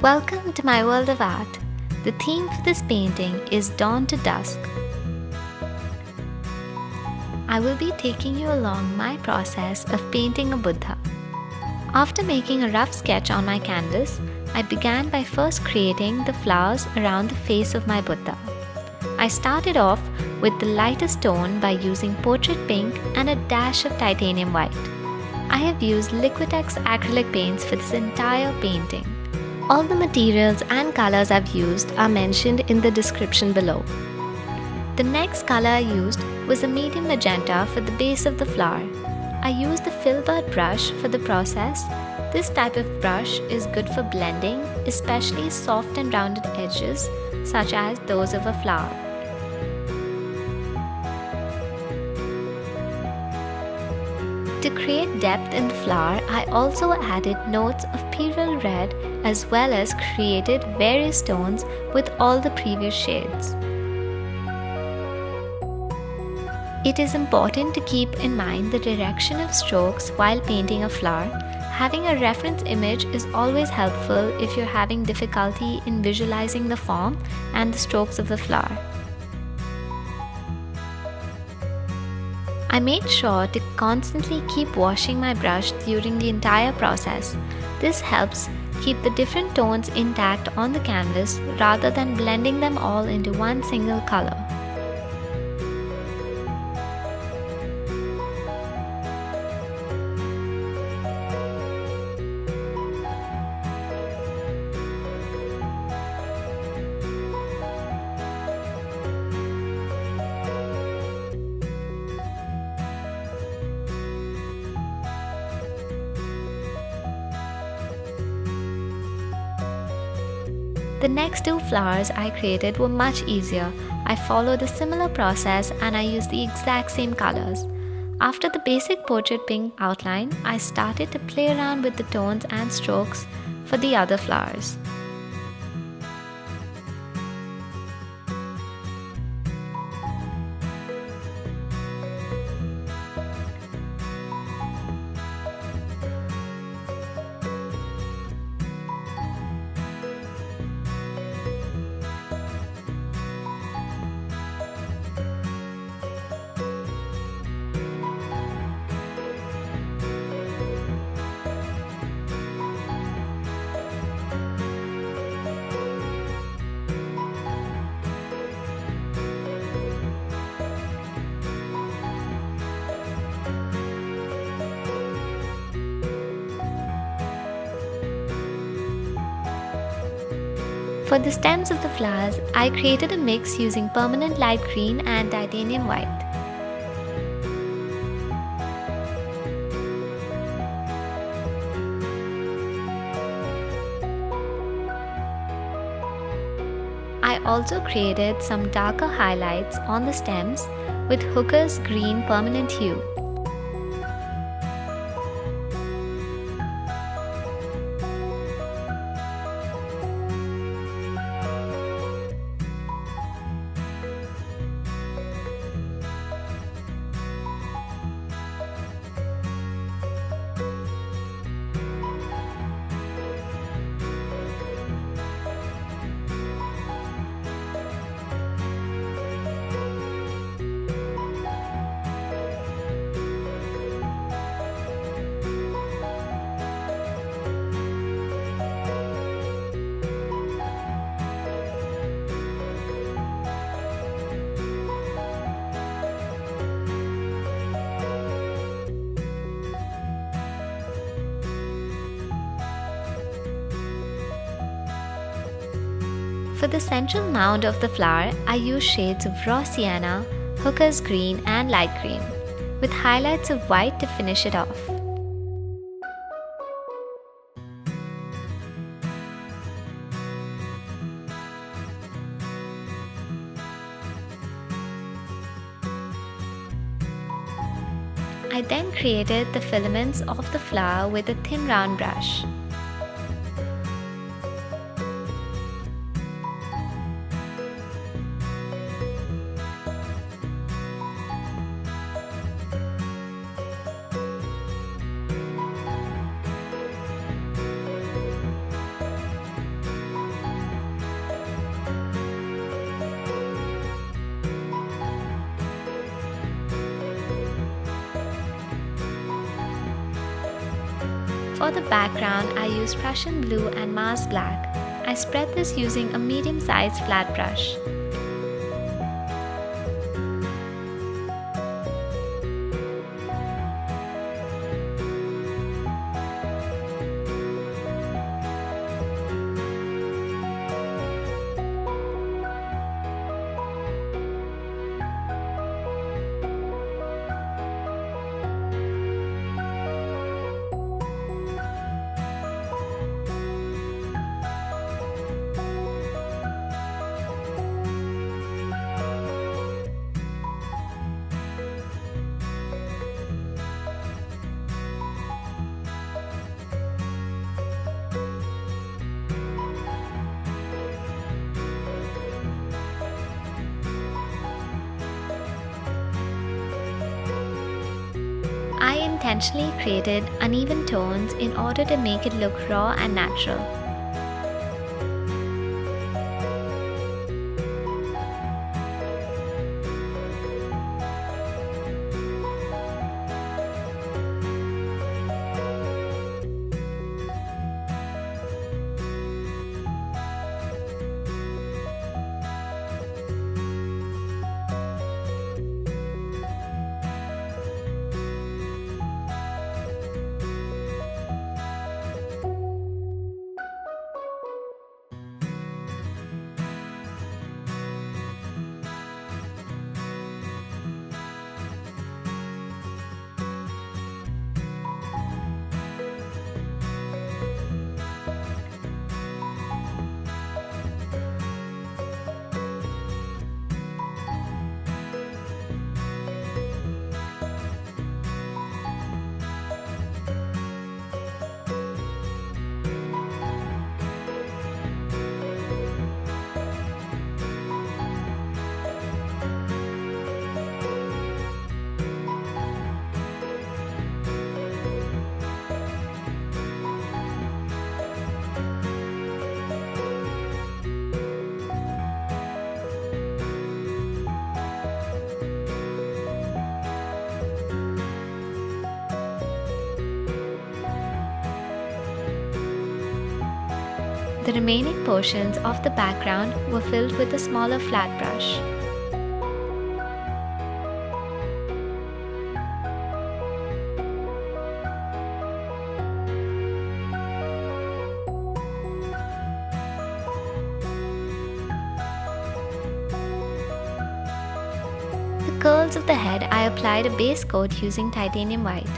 Welcome to my world of art. The theme for this painting is Dawn to Dusk. I will be taking you along my process of painting a Buddha. After making a rough sketch on my canvas, I began by first creating the flowers around the face of my Buddha. I started off with the lightest tone by using portrait pink and a dash of titanium white. I have used Liquitex acrylic paints for this entire painting. All the materials and colors I've used are mentioned in the description below. The next color I used was a medium magenta for the base of the flower. I used the Filbert brush for the process. This type of brush is good for blending, especially soft and rounded edges, such as those of a flower. To create depth in the flower, I also added notes of Pyrrole Red as well as created various tones with all the previous shades. It is important to keep in mind the direction of strokes while painting a flower. Having a reference image is always helpful if you're having difficulty in visualizing the form and the strokes of the flower. I made sure to constantly keep washing my brush during the entire process. This helps keep the different tones intact on the canvas rather than blending them all into one single color. The next two flowers I created were much easier. I followed a similar process and I used the exact same colors. After the basic portrait pink outline, I started to play around with the tones and strokes for the other flowers. For the stems of the flowers, I created a mix using permanent light green and titanium white. I also created some darker highlights on the stems with Hooker's green permanent hue. For the central mound of the flower, I used shades of raw sienna, Hooker's green and light green, with highlights of white to finish it off. I then created the filaments of the flower with a thin round brush. For the background, I used Prussian blue and Mars black. I spread this using a medium-sized flat brush. I intentionally created uneven tones in order to make it look raw and natural. The remaining portions of the background were filled with a smaller flat brush. The curls of the head I applied a base coat using titanium white.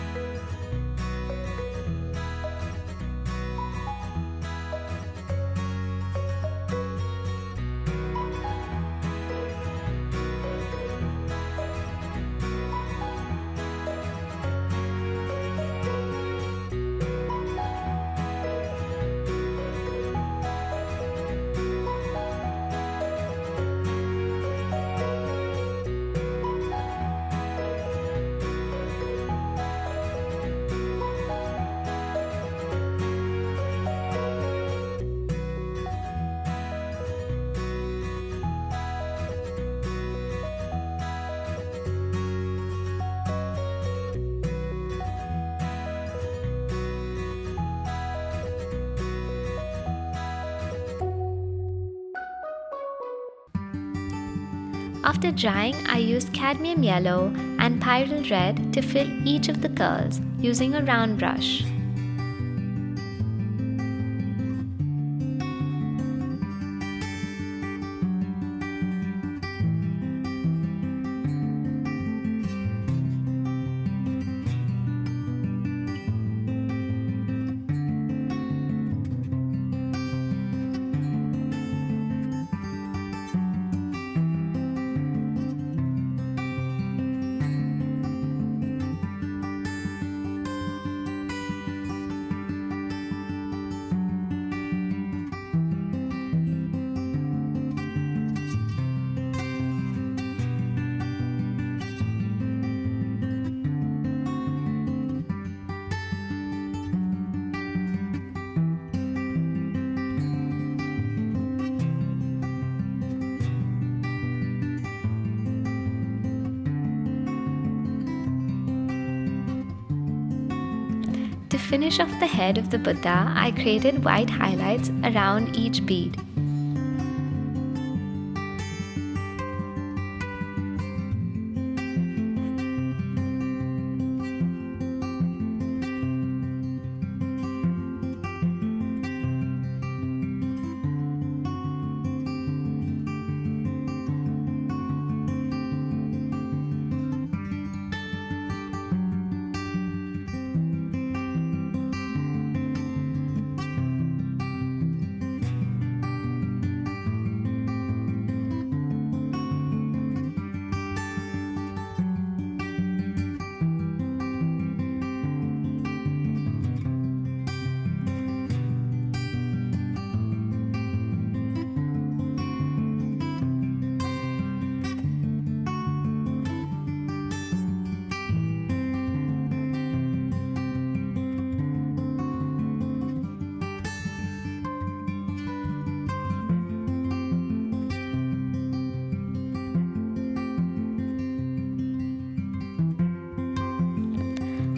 After drying, I used cadmium yellow and pyrrole red to fill each of the curls using a round brush. To finish off the head of the Buddha, I created white highlights around each bead.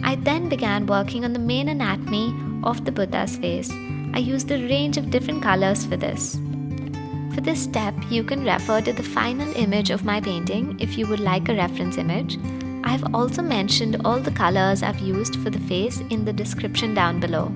I then began working on the main anatomy of the Buddha's face. I used a range of different colors for this. For this step, you can refer to the final image of my painting if you would like a reference image. I have also mentioned all the colors I've used for the face in the description down below.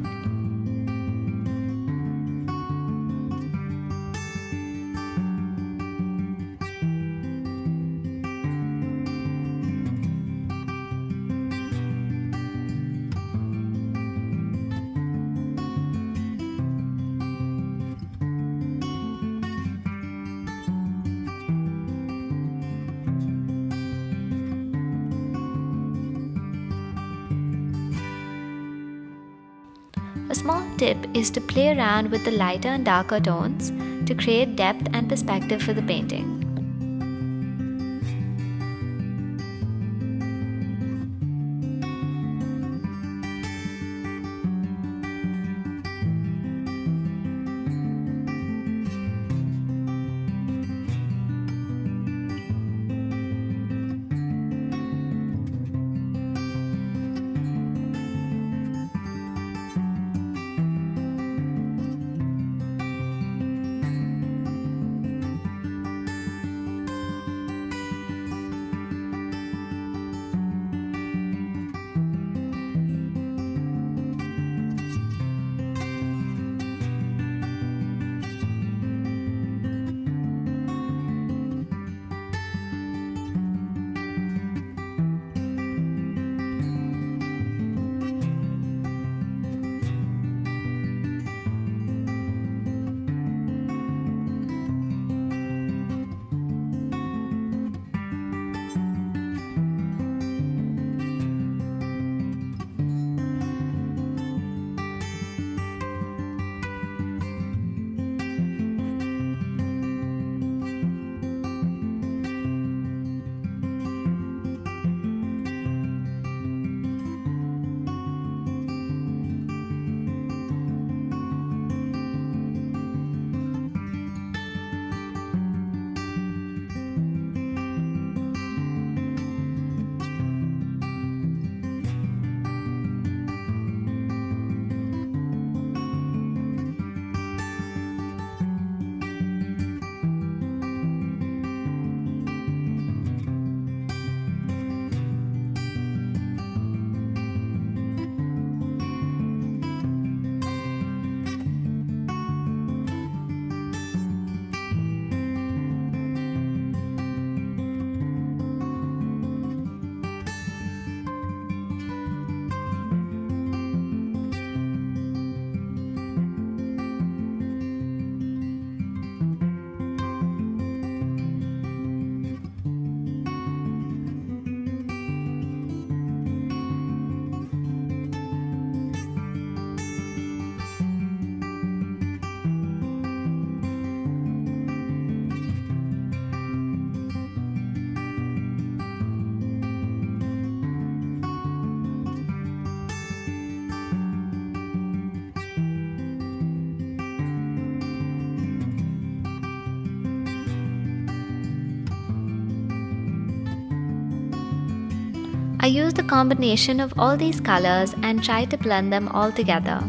A small tip is to play around with the lighter and darker tones to create depth and perspective for the painting. I used the combination of all these colors and tried to blend them all together.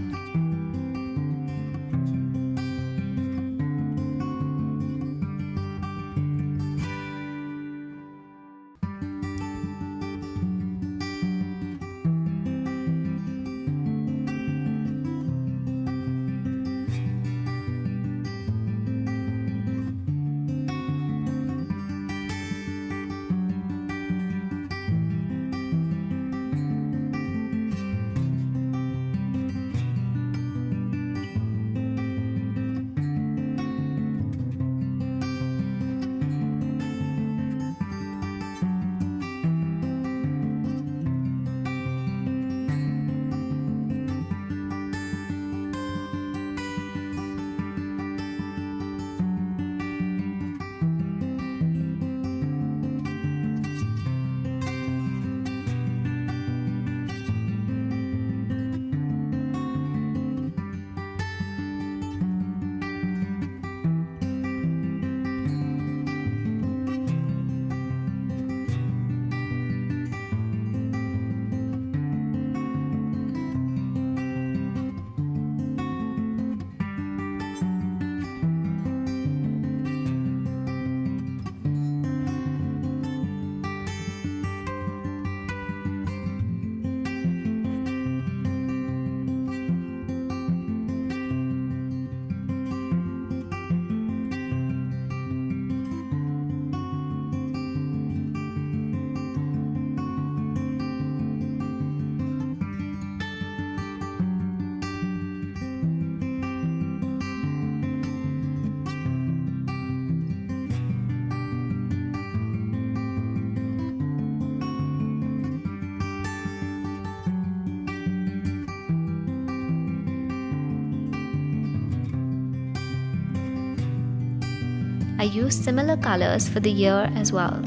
I used similar colors for the ear as well.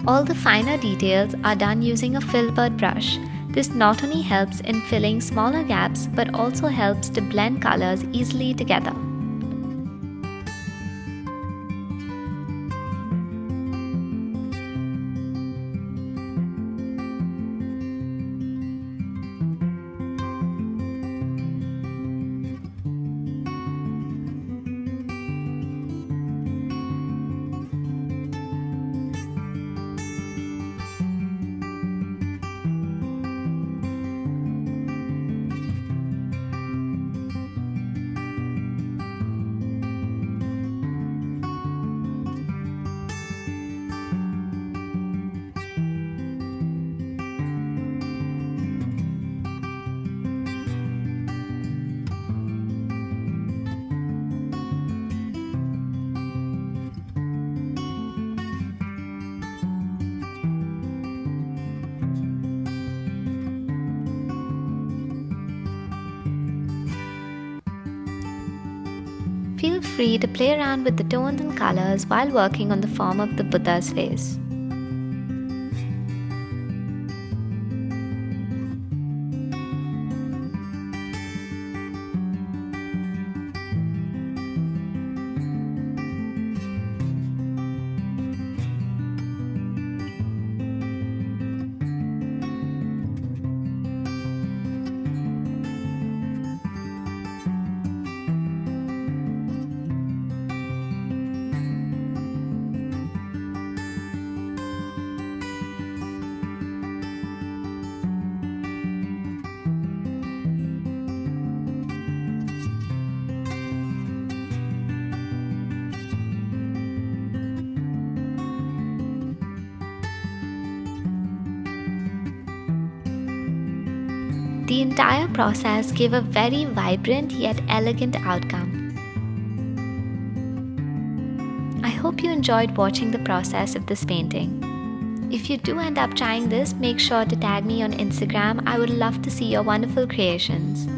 All the finer details are done using a Filbert brush. This not only helps in filling smaller gaps but also helps to blend colors easily together. Feel free to play around with the tones and colors while working on the form of the Buddha's face. The entire process gave a very vibrant yet elegant outcome. I hope you enjoyed watching the process of this painting. If you do end up trying this, make sure to tag me on Instagram. I would love to see your wonderful creations.